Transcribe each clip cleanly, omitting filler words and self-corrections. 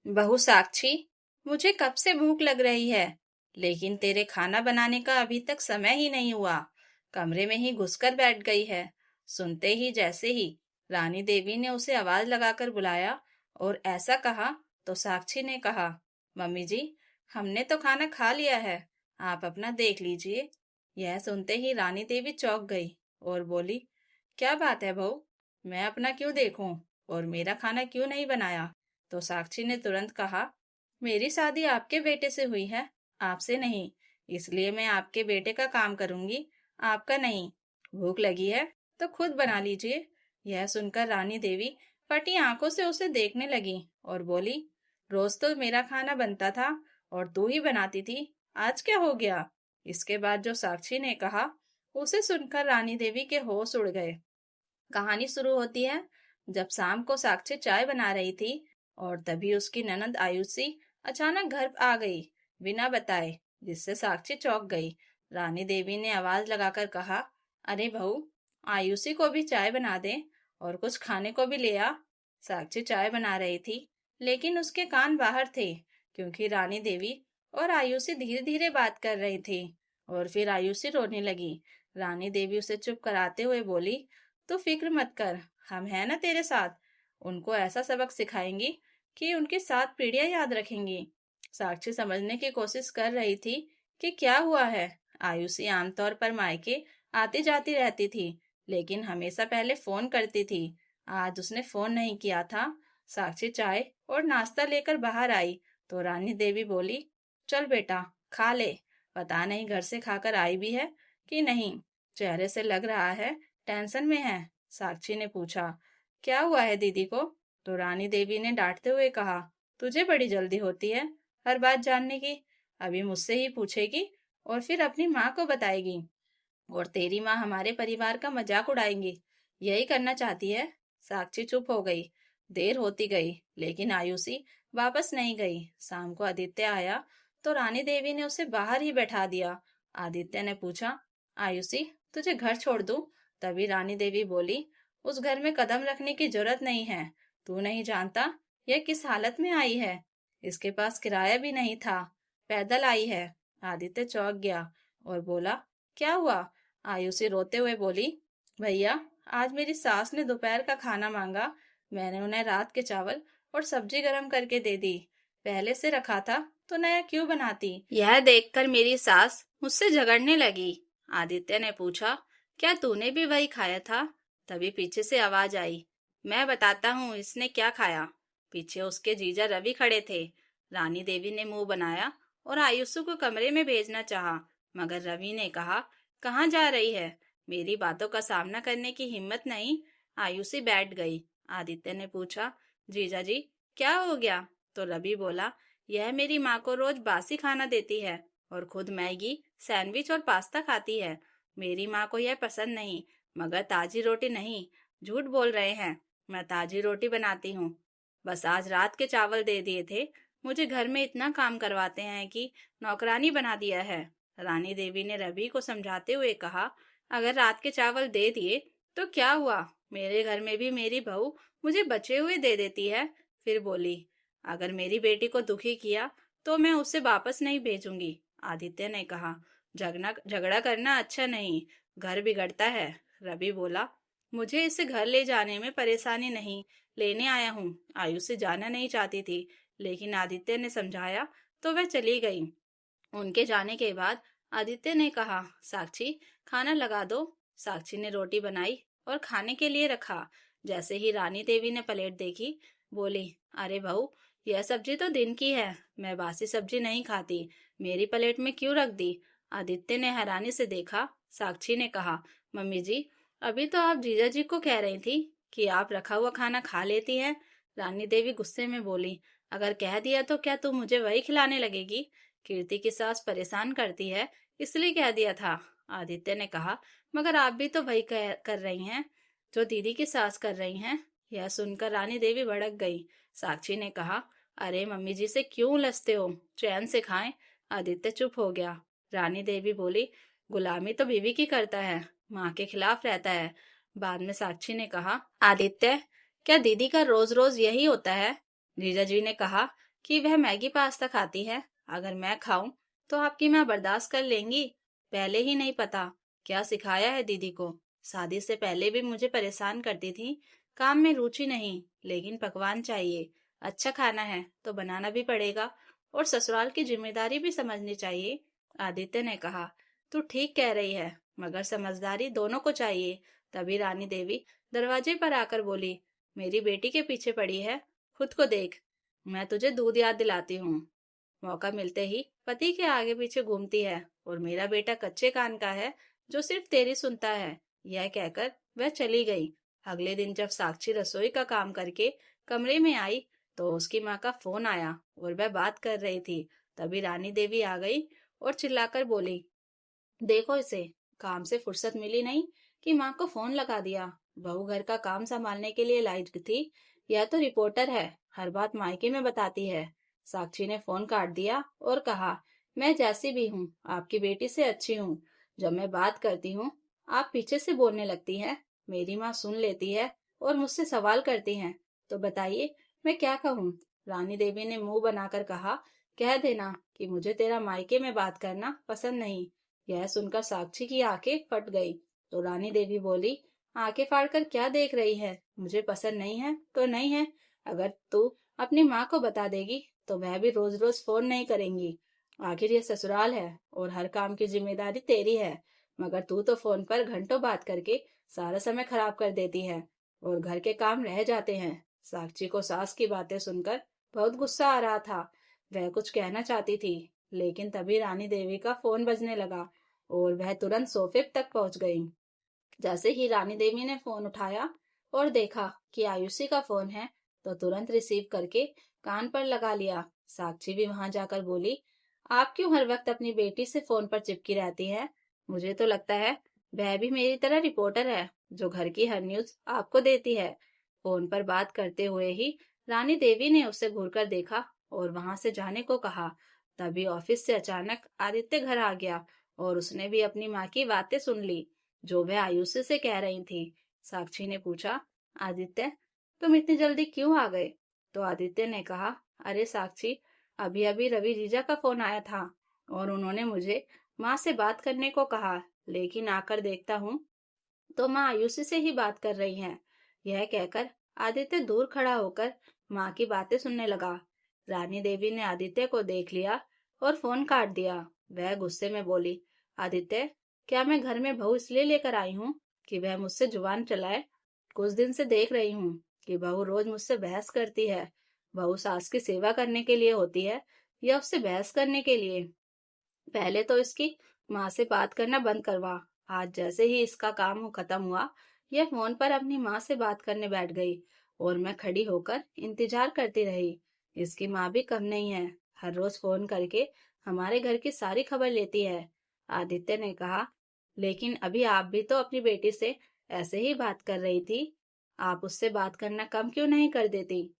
बहू साक्षी, मुझे कब से भूख लग रही है, लेकिन तेरे खाना बनाने का अभी तक समय ही नहीं हुआ। कमरे में ही घुसकर बैठ गई है। सुनते ही जैसे ही रानी देवी ने उसे आवाज लगाकर बुलाया और ऐसा कहा, तो साक्षी ने कहा, मम्मी जी, हमने तो खाना खा लिया है, आप अपना देख लीजिए। यह सुनते ही रानी देवी चौंक गई और बोली, क्या बात है बहू, मैं अपना क्यों देखूं और मेरा खाना क्यों नहीं बनाया? तो साक्षी ने तुरंत कहा, मेरी शादी आपके बेटे से हुई है, आपसे नहीं। इसलिए मैं आपके बेटे का काम करूंगी, आपका नहीं। भूख लगी है तो खुद बना लीजिए। यह सुनकर रानी देवी फटी आंखों से उसे देखने लगी और बोली, रोज तो मेरा खाना बनता था और तू ही बनाती थी, आज क्या हो गया? इसके बाद जो साक्षी ने कहा, उसे सुनकर रानी देवी के होश उड़ गए। कहानी शुरू होती है जब शाम को साक्षी चाय बना रही थी और तभी उसकी ननद आयुषी अचानक घर आ गई, बिना बताए, जिससे साक्षी चौंक गई। रानी देवी ने आवाज लगाकर कहा, अरे बहू, आयुषी को भी चाय बना दे और कुछ खाने को भी ले आ। साक्षी चाय बना रही थी, लेकिन उसके कान बाहर थे, क्योंकि रानी देवी और आयुषी धीरे धीरे बात कर रही थी। और फिर आयुषी रोने लगी। रानी देवी उसे चुप कराते हुए बोली, तू फिक्र मत कर, हम हैं ना तेरे साथ। उनको ऐसा सबक सिखाएंगी कि उनकी 7 पीढ़ियां याद रखेंगी। साक्षी समझने की कोशिश कर रही थी कि क्या हुआ है। आयुषी आमतौर पर मायके आती जाती रहती थी, लेकिन हमेशा पहले फोन करती थी। आज उसने फोन नहीं किया था। साक्षी चाय और नाश्ता लेकर बाहर आई तो रानी देवी बोली, चल बेटा, खा ले। पता नहीं घर से खाकर आई भी है कि नहीं, चेहरे से लग रहा है टेंशन में है। साक्षी ने पूछा, क्या हुआ है दीदी को? तो रानी देवी ने डांटते हुए कहा, तुझे बड़ी जल्दी होती है हर बात जानने की। अभी मुझसे ही पूछेगी और फिर अपनी माँ को बताएगी, और तेरी माँ हमारे परिवार का मजाक उड़ाएंगी। यही करना चाहती है। साक्षी चुप हो गई। देर होती गई, लेकिन आयुषी वापस नहीं गई। शाम को आदित्य आया तो रानी देवी ने उसे बाहर ही बैठा दिया। आदित्य ने पूछा, आयुषी, तुझे घर छोड़ दूं? तभी रानी देवी बोली, उस घर में कदम रखने की जरूरत नहीं है। तू नहीं जानता यह किस हालत में आई है। इसके पास किराया भी नहीं था, पैदल आई है। आदित्य चौंक गया और बोला, क्या हुआ? आयुषी रोते हुए बोली, भैया, आज मेरी सास ने दोपहर का खाना मांगा। मैंने उन्हें रात के चावल और सब्जी गरम करके दे दी। पहले से रखा था तो नया क्यों बनाती? यह देखकर मेरी सास मुझसे झगड़ने लगी। आदित्य ने पूछा, क्या तूने भी वही खाया था? तभी पीछे से आवाज आई, मैं बताता हूँ इसने क्या खाया। पीछे उसके जीजा रवि खड़े थे। रानी देवी ने मुंह बनाया और आयुषु को कमरे में भेजना चाहा, मगर रवि ने कहा, कहाँ जा रही है? मेरी बातों का सामना करने की हिम्मत नहीं। आयुषी बैठ गई। आदित्य ने पूछा, जीजा जी, क्या हो गया? तो रवि बोला, यह मेरी माँ को रोज बासी खाना देती है और खुद मैगी, सैंडविच और पास्ता खाती है। मेरी माँ को यह पसंद नहीं, मगर ताजी रोटी नहीं। झूठ बोल रहे हैं, मैं ताजी रोटी बनाती हूँ। बस आज रात के चावल दे दिए थे। मुझे घर में इतना काम करवाते हैं कि नौकरानी बना दिया है। रानी देवी ने रवि को समझाते हुए कहा, अगर रात के चावल दे दिए तो क्या हुआ? मेरे घर में भी मेरी बहू मुझे बचे हुए दे देती है। फिर बोली, अगर मेरी बेटी को दुखी किया तो मैं उसे वापस नहीं भेजूंगी। आदित्य ने कहा, झगड़ा झगड़ा करना अच्छा नहीं, घर बिगड़ता है। रवि बोला, मुझे इसे घर ले जाने में परेशानी नहीं, लेने आया हूँ। आयु से जाना नहीं चाहती थी, लेकिन आदित्य ने समझाया तो वह चली गई। उनके जाने के बाद आदित्य ने कहा, साक्षी, खाना लगा दो। साक्षी ने रोटी बनाई और खाने के लिए रखा। जैसे ही रानी देवी ने प्लेट देखी, बोली, अरे बहू, यह सब्जी तो दिन की है, मैं बासी सब्जी नहीं खाती, मेरी प्लेट में क्यों रख दी? आदित्य ने हैरानी से देखा। साक्षी ने कहा, मम्मी जी, अभी तो आप जीजा जी को कह रही थी कि आप रखा हुआ खाना खा लेती हैं। रानी देवी गुस्से में बोली, अगर कह दिया तो क्या तू मुझे वही खिलाने लगेगी? कीर्ति की सास परेशान करती है, इसलिए कह दिया था। आदित्य ने कहा, मगर आप भी तो वही कर रही हैं जो दीदी की सास कर रही हैं। यह सुनकर रानी देवी भड़क गई। साक्षी ने कहा, अरे मम्मी जी से क्यों लसते हो, चैन से खाएं। आदित्य चुप हो गया। रानी देवी बोली, गुलामी तो बीवी की करता है, माँ के खिलाफ रहता है। बाद में साक्षी ने कहा, आदित्य, क्या दीदी का रोज रोज यही होता है? जीजा जी ने कहा, कि वह मैगी पास्ता खाती है। अगर मैं खाऊं तो आपकी माँ बर्दाश्त कर लेंगी? पहले ही नहीं पता क्या सिखाया है दीदी को। शादी से पहले भी मुझे परेशान करती थी। काम में रुचि नहीं, लेकिन पकवान चाहिए। अच्छा खाना है तो बनाना भी पड़ेगा, और ससुराल की जिम्मेदारी भी समझनी चाहिए। आदित्य ने कहा, तू ठीक कह रही है, मगर समझदारी दोनों को चाहिए। तभी रानी देवी दरवाजे पर आकर बोली, मेरी बेटी के पीछे पड़ी है, खुद को देख। मैं तुझे दूध याद दिलाती हूँ। मौका मिलते ही पति के आगे पीछे घूमती है, और मेरा बेटा कच्चे कान का है जो सिर्फ तेरी सुनता है। यह कहकर वह चली गई। अगले दिन जब साक्षी रसोई का काम करके कमरे में आई तो उसकी माँ का फोन आया और वह बात कर रही थी। तभी रानी देवी आ गई और चिल्लाकर बोली, देखो इसे, काम से फुर्सत मिली नहीं कि माँ को फोन लगा दिया। बहू घर का काम संभालने के लिए लाई थी, यह तो रिपोर्टर है, हर बात मायके में बताती है। साक्षी ने फोन काट दिया और कहा, मैं जैसी भी हूँ आपकी बेटी से अच्छी हूँ। जब मैं बात करती हूँ आप पीछे से बोलने लगती हैं। मेरी माँ सुन लेती है और मुझसे सवाल करती हैं, तो बताइए मैं क्या कहूँ। रानी देवी ने मुंह बनाकर कहा, कह देना कि मुझे तेरा मायके में बात करना पसंद नहीं। यह सुनकर साक्षी की आंखें फट गई। तो रानी देवी बोली, आंखें फाड़कर क्या देख रही है, मुझे पसंद नहीं है तो नहीं है। अगर तू अपनी माँ को बता देगी तो वह भी रोज रोज फोन नहीं करेंगी। आखिर ये ससुराल है और हर काम की जिम्मेदारी तेरी है, मगर तू तो फोन पर घंटों बात करके सारा समय खराब कर देती है और घर के काम रह जाते हैं। साक्षी को सास की बातें सुनकर बहुत गुस्सा आ रहा था। वह कुछ कहना चाहती थी, लेकिन तभी रानी देवी का फोन बजने लगा और वह तुरंत सोफे तक पहुंच गई। जैसे ही रानी देवी ने फोन उठाया और देखा कि आयुषी का फोन है, तो तुरंत रिसीव करके कान पर लगा लिया। साक्षी भी वहां जाकर बोली, आप क्यों हर वक्त अपनी बेटी से फोन पर चिपकी रहती है? मुझे तो लगता है वह भी मेरी तरह रिपोर्टर है, जो घर की हर न्यूज आपको देती है। फोन पर बात करते हुए ही रानी देवी ने उसे घूरकर देखा और वहां से जाने को कहा। तभी ऑफिस से अचानक आदित्य घर आ गया और उसने भी अपनी माँ की बातें सुन ली, जो वह आयुषी से कह रही थी। साक्षी ने पूछा, आदित्य तुम इतनी जल्दी क्यों आ गए? तो आदित्य ने कहा, अरे साक्षी, अभी अभी रवि जीजा का फोन आया था और उन्होंने मुझे माँ से बात करने को कहा, लेकिन आकर देखता हूँ तो माँ आयुषी से ही बात कर रही हैं। यह कहकर आदित्य दूर खड़ा होकर माँ की बातें सुनने लगा। रानी देवी ने आदित्य को देख लिया और फोन काट दिया। वह गुस्से में बोली, आदित्य, क्या मैं घर में बहू इसलिए लेकर आई हूँ कि वह मुझसे जुबान चलाए? कुछ दिन से देख रही हूँ कि बहू रोज मुझसे बहस करती है। बहू सास की सेवा करने के लिए होती है या उससे बहस करने के लिए? पहले तो इसकी माँ से बात करना बंद करवा। आज जैसे ही इसका काम खत्म हुआ, यह फोन पर अपनी माँ से बात करने बैठ गई और मैं खड़ी होकर इंतजार करती रही। इसकी माँ भी कम नहीं है, हर रोज फोन करके हमारे घर की सारी खबर लेती है। आदित्य ने कहा, लेकिन अभी आप भी तो अपनी बेटी से ऐसे ही बात कर रही थी, आप उससे बात करना कम क्यों नहीं कर देती?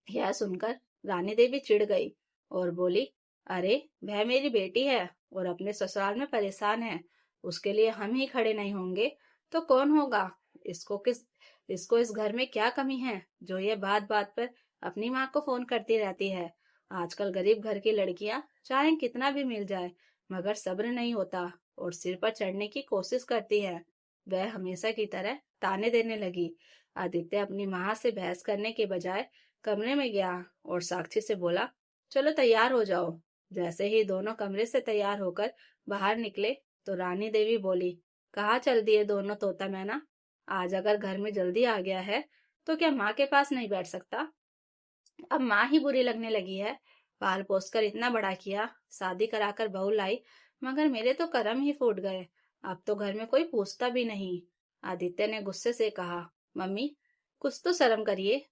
यह सुनकर रानी देवी चिढ़ गई और बोली, अरे वह मेरी बेटी है और अपने ससुराल में परेशान है, उसके लिए हम ही खड़े नहीं होंगे तो कौन होगा? इसको इस घर में क्या कमी है जो ये बात बात पर अपनी माँ को फोन करती रहती है? आजकल गरीब घर की लड़कियां चाहे कितना भी मिल जाए, मगर सब्र नहीं होता और सिर पर चढ़ने की कोशिश करती है। वह हमेशा की तरह ताने देने लगी। आदित्य अपनी माँ से बहस करने के बजाय कमरे में गया और साक्षी से बोला, चलो तैयार हो जाओ। जैसे ही दोनों कमरे से तैयार होकर बाहर निकले तो रानी देवी बोली, कहाँ चल दिए दोनों तोता मैना? आज अगर घर में जल्दी आ गया है तो क्या माँ के पास नहीं बैठ सकता? अब माँ ही बुरी लगने लगी है। पाल पोस कर इतना बड़ा किया, शादी कराकर बहू लाई, मगर मेरे तो करम ही फूट गए। अब तो घर में कोई पूछता भी नहीं। आदित्य ने गुस्से से कहा, मम्मी कुछ तो शर्म करिए।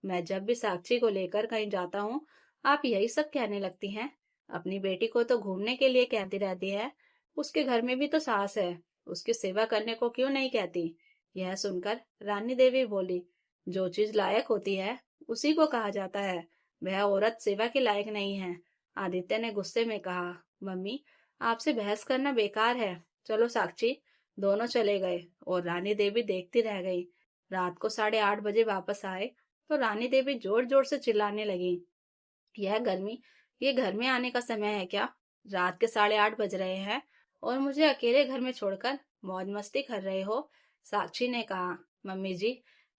मैं जब भी साक्षी को लेकर कहीं जाता हूँ आप यही सब कहने लगती हैं। अपनी बेटी को तो घूमने के लिए कहती रहती है, उसके घर में भी तो सास है, उसकी सेवा करने को क्यों नहीं कहती? यह सुनकर रानी देवी बोली, जो चीज लायक होती है उसी को कहा जाता है, वह औरत सेवा के लायक नहीं है। आदित्य ने गुस्से में कहा, मम्मी आपसे बहस करना बेकार है, चलो साक्षी। दोनों चले गए और रानी देवी देखती रह गई। रात को 8:30 बजे वापस आए तो रानी देवी जोर जोर से चिल्लाने लगी, यह गर्मी, ये घर में आने का समय है क्या? रात के 8:30 बज रहे हैं और मुझे अकेले घर में छोड़कर मौज मस्ती कर रहे हो। साक्षी ने कहा, मम्मी जी,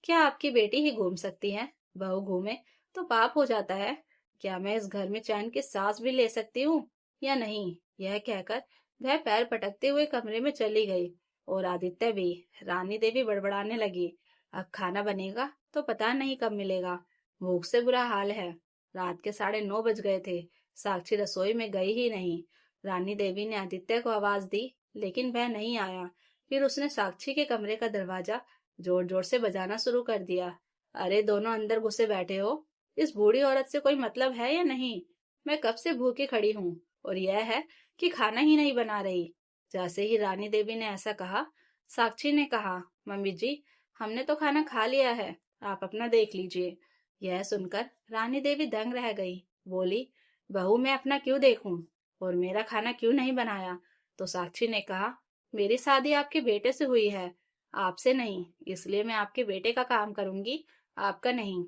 क्या आपकी बेटी ही घूम सकती है? बहू घूमे तो पाप हो जाता है। क्या मैं इस घर में चैन की सांस भी ले सकती हूँ या नहीं? यह कहकर वह पैर पटकते हुए कमरे में चली गई और आदित्य भी। रानी देवी बड़बड़ाने लगी, अब खाना बनेगा तो पता नहीं कब मिलेगा। भूख से बुरा हाल है। रात के 9:30 बज गए थे। साक्षी रसोई में गई ही नहीं। रानी देवी ने आदित्य को आवाज दी, लेकिन वह नहीं आया। फिर उसने साक्षी के कमरे का दरवाजा जोर जोर से बजाना शुरू कर दिया। अरे दोनों अंदर घुसे बैठे हो? इस बूढ़ी औरत से कोई मतलब है या नहीं? मैं कब से भूखी खड़ी हूँ और यह है कि खाना ही नहीं बना रही। जैसे ही रानी देवी ने ऐसा कहा, साक्षी ने कहा, मम्मी जी, हमने तो खाना खा लिया है, आप अपना देख लीजिए। यह सुनकर रानी देवी दंग रह गई। बोली, बहू मैं अपना क्यों देखूं और मेरा खाना क्यों नहीं बनाया? तो साक्षी ने कहा, मेरी शादी आपके बेटे से हुई है, आपसे नहीं, इसलिए मैं आपके बेटे का काम करूंगी, आपका नहीं।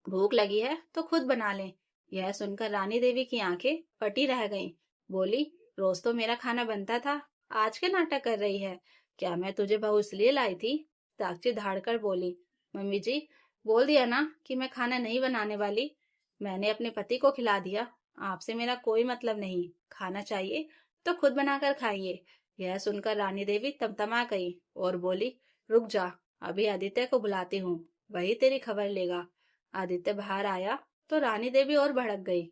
भूख लगी है तो खुद बना ले। यह सुनकर रानी देवी की आंखें फटी रह गईं। बोली, रोज तो मेरा खाना बनता था, आज क्या नाटक कर रही है? क्या मैं तुझे बहू इसलिए लाई थी? साक्षी धाड़कर बोली, मम्मी जी, बोल दिया ना कि मैं खाना नहीं बनाने वाली। मैंने अपने पति को खिला दिया, आपसे मेरा कोई मतलब नहीं। खाना चाहिए तो खुद बनाकर खाइए। यह सुनकर रानी देवी तमतमा गई और बोली, रुक जा, अभी आदित्य को बुलाती हूँ, वही तेरी खबर लेगा। आदित्य बाहर आया तो रानी देवी और भड़क गई।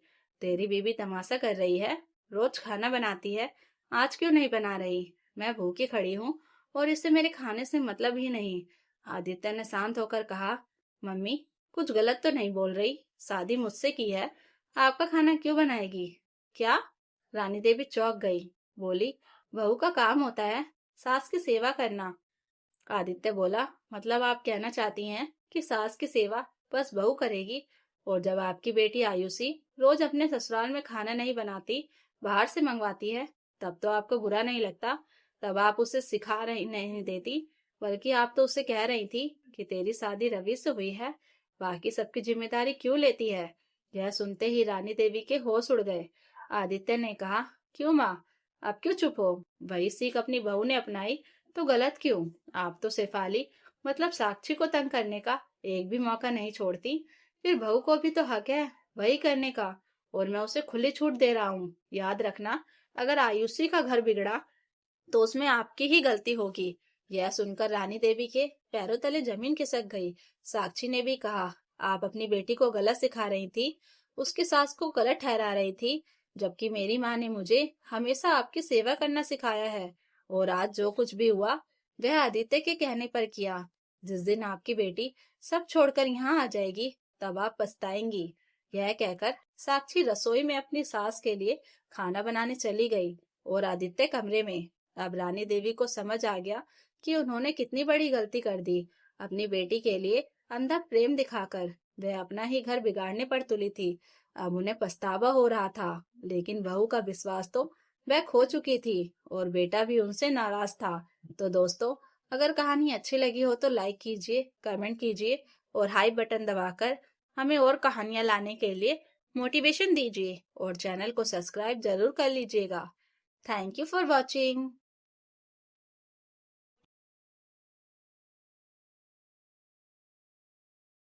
तेरी बीबी तमाशा कर रही है, रोज खाना बनाती है, आज क्यों नहीं बना रही? मैं भूखी खड़ी हूँ और इससे मेरे खाने से मतलब ही नहीं। आदित्य ने शांत होकर कहा, मम्मी, कुछ गलत तो नहीं बोल रही? शादी मुझसे की है, आपका खाना क्यों बनाएगी? क्या? रानी देवी चौंक गई। बोली, बहू का काम होता है सास की सेवा करना। आदित्य बोला, मतलब आप कहना चाहती हैं कि सास की सेवा बस बहू करेगी? और जब आपकी बेटी आयुषी रोज अपने ससुराल में खाना नहीं बनाती, बाहर से मंगवाती है, तब तो आपको बुरा नहीं लगता? तब आप उसे सिखा रही नहीं देती, बल्कि आप तो उससे कह रही थी कि तेरी शादी रवि से हुई है, बाकी सबकी जिम्मेदारी क्यों लेती है? यह सुनते ही रानी देवी के होश उड़ गए। आदित्य ने कहा, क्यों माँ, अब क्यों चुप हो? वही सीख अपनी बहू ने अपनाई तो गलत क्यों? आप तो शेफाली, मतलब साक्षी को तंग करने का एक भी मौका नहीं छोड़ती। फिर बहू को भी तो हक है वही करने का, और मैं उसे खुली छूट दे रहा हूँ। याद रखना, अगर आयुषी का घर बिगड़ा तो उसमें आपकी ही गलती होगी। यह सुनकर रानी देवी के पैरों तले जमीन खिसक गई। साक्षी ने भी कहा, आप अपनी बेटी को गलत सिखा रही थी, उसकी सास को गलत ठहरा रही थी, जबकि मेरी माँ ने मुझे हमेशा आपकी सेवा करना सिखाया है। और आज जो कुछ भी हुआ वह आदित्य के कहने पर किया। जिस दिन आपकी बेटी सब छोड़कर यहाँ आ जाएगी, तब आप पछताएंगी। यह कहकर साक्षी रसोई में अपनी सास के लिए खाना बनाने चली गई और आदित्य कमरे में। अब रानी देवी को समझ आ गया कि उन्होंने कितनी बड़ी गलती कर दी। अपनी बेटी के लिए अंधा प्रेम दिखाकर वह अपना ही घर बिगाड़ने पर तुली थी। अब उन्हें पछतावा हो रहा था, लेकिन बहू का विश्वास तो वह खो चुकी थी और बेटा भी उनसे नाराज था। तो दोस्तों, अगर कहानी अच्छी लगी हो तो लाइक कीजिए, कमेंट कीजिए और हाई बटन दबाकर हमें और कहानियां लाने के लिए मोटिवेशन दीजिए और चैनल को सब्सक्राइब जरूर कर लीजिएगा। Thank you for watching.